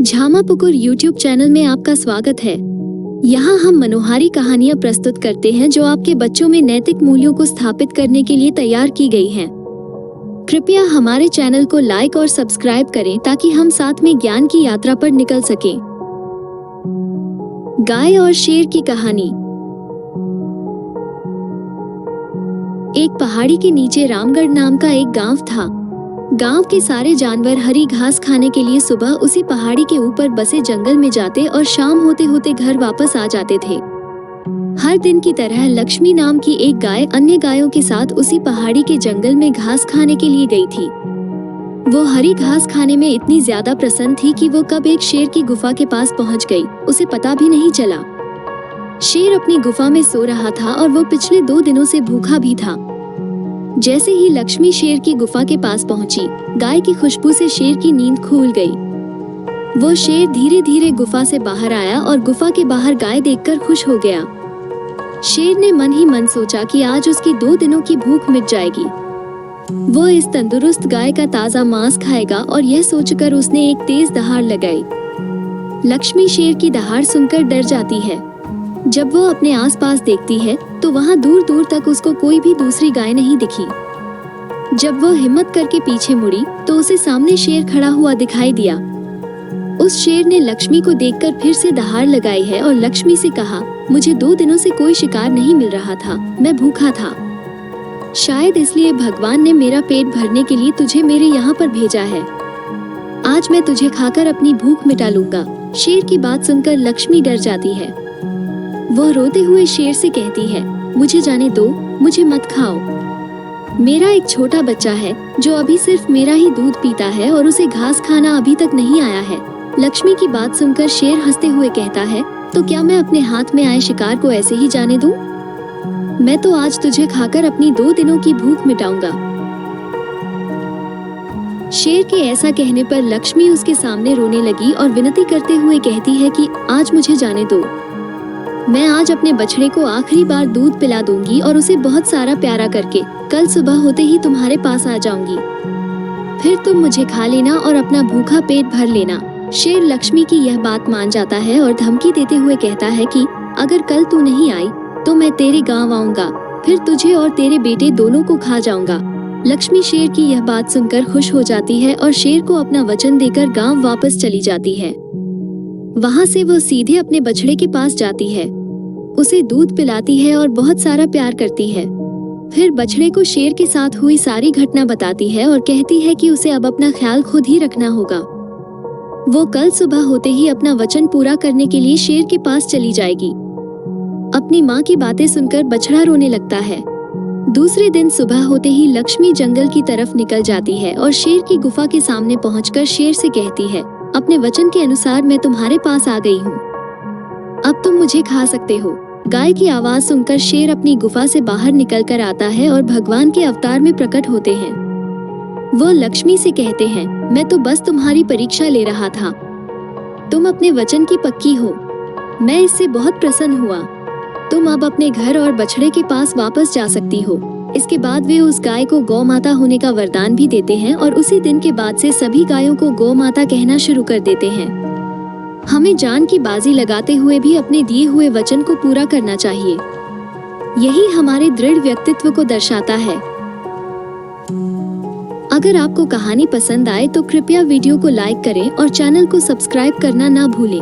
Jhamapukur YouTube channel में आपका स्वागत है। यहाँ हम मनोहारी कहानियाँ प्रस्तुत करते हैं जो आपके बच्चों में नैतिक मूल्यों को स्थापित करने के लिए तैयार की गई हैं। कृपया हमारे चैनल को लाइक और सब्सक्राइब करें ताकि हम साथ में ज्ञान की यात्रा पर निकल सकें। गाय और शेर की कहानी। एक पहाड़ी के नीचे रामगढ़ नाम का एक गांव था। गांव के सारे जानवर हरी घास खाने के लिए सुबह उसी पहाड़ी के ऊपर बसे जंगल में जाते और शाम होते होते घर वापस आ जाते थे। हर दिन की तरह लक्ष्मी नाम की एक गाय अन्य गायों के साथ उसी पहाड़ी के जंगल में घास खाने के लिए गई थी। वो हरी घास खाने में इतनी ज्यादा प्रसन्न थी कि वो कब एक शेर की गुफा के पास पहुंच गई, उसे पता भी नहीं चला। शेर अपनी गुफा में सो रहा था और वो पिछले 2 दिनों से भूखा भी था। जैसे ही लक्ष्मी शेर की गुफा के पास पहुंची, गाय की खुशबू से शेर की नींद खुल गई। वो शेर धीरे धीरे गुफा से बाहर आया और गुफा के बाहर गाय देखकर खुश हो गया। शेर ने मन ही मन सोचा कि आज उसकी 2 दिनों की भूख मिट जाएगी। वो इस तंदुरुस्त गाय का ताजा मांस खाएगा और यह सोचकर उसने एक तेज दहाड़ लगाई। लक्ष्मी शेर की दहाड़ सुनकर डर जाती है। जब वो अपने आसपास देखती है तो वहाँ दूर दूर तक उसको कोई भी दूसरी गाय नहीं दिखी। जब वो हिम्मत करके पीछे मुड़ी तो उसे सामने शेर खड़ा हुआ दिखाई दिया। उस शेर ने लक्ष्मी को देखकर फिर से दहाड़ लगाई है और लक्ष्मी से कहा, मुझे 2 दिनों से कोई शिकार नहीं मिल रहा था, मैं भूखा था। शायद इसलिए भगवान ने मेरा पेट भरने के लिए तुझे मेरे यहाँ पर भेजा है। आज मैं तुझे खाकर अपनी भूख मिटा लूंगा। शेर की बात सुनकर लक्ष्मी डर जाती है। वो रोते हुए शेर से कहती है, मुझे जाने दो, मुझे मत खाओ। मेरा एक छोटा बच्चा है जो अभी सिर्फ मेरा ही दूध पीता है और उसे घास खाना अभी तक नहीं आया है। लक्ष्मी की बात सुनकर शेर हंसते हुए कहता है, तो क्या मैं अपने हाथ में आए शिकार को ऐसे ही जाने दूं? मैं तो आज तुझे खाकर अपनी 2 दिनों की भूख मिटाऊंगा। शेर के ऐसा कहने पर लक्ष्मी उसके सामने रोने लगी और विनती करते हुए कहती है कि आज मुझे जाने दो। मैं आज अपने बछड़े को आखिरी बार दूध पिला दूंगी और उसे बहुत सारा प्यारा करके कल सुबह होते ही तुम्हारे पास आ जाऊंगी। फिर तुम मुझे खा लेना और अपना भूखा पेट भर लेना। शेर लक्ष्मी की यह बात मान जाता है और धमकी देते हुए कहता है कि अगर कल तू नहीं आई तो मैं तेरे गांव आऊंगा, फिर तुझे और तेरे बेटे दोनों को खा जाऊंगा। लक्ष्मी शेर की यह बात सुनकर खुश हो जाती है और शेर को अपना वचन देकर गाँव वापस चली जाती है। वहाँ से वो सीधे अपने बछड़े के पास जाती है, उसे दूध पिलाती है और बहुत सारा प्यार करती है। फिर बछड़े को शेर के साथ हुई सारी घटना बताती है और कहती है कि उसे अब अपना ख्याल खुद ही रखना होगा। वो कल सुबह होते ही अपना वचन पूरा करने के लिए शेर के पास चली जाएगी। अपनी माँ की बातें सुनकर बछड़ा रोने लगता है। दूसरे दिन सुबह होते ही लक्ष्मी जंगल की तरफ निकल जाती है और शेर की गुफा के सामने पहुंचकर शेर से कहती है, अपने वचन के अनुसार मैं तुम्हारे पास आ गई हूँ, अब तुम मुझे खा सकते हो। गाय की आवाज सुनकर शेर अपनी गुफा से बाहर निकल कर आता है और भगवान के अवतार में प्रकट होते हैं। वो लक्ष्मी से कहते हैं, मैं तो बस तुम्हारी परीक्षा ले रहा था, तुम अपने वचन की पक्की हो, मैं इससे बहुत प्रसन्न हुआ। तुम अब अपने घर और बछड़े के पास वापस जा सकती हो। इसके बाद वे उस गाय को गौ माता होने का वरदान भी देते हैं और उसी दिन के बाद से सभी गायों को गौ माता कहना शुरू कर देते हैं। हमें जान की बाजी लगाते हुए भी अपने दिए हुए वचन को पूरा करना चाहिए। यही हमारे दृढ़ व्यक्तित्व को दर्शाता है। अगर आपको कहानी पसंद आए तो कृपया वीडियो को लाइक करें और चैनल को सब्सक्राइब करना ना भूलें।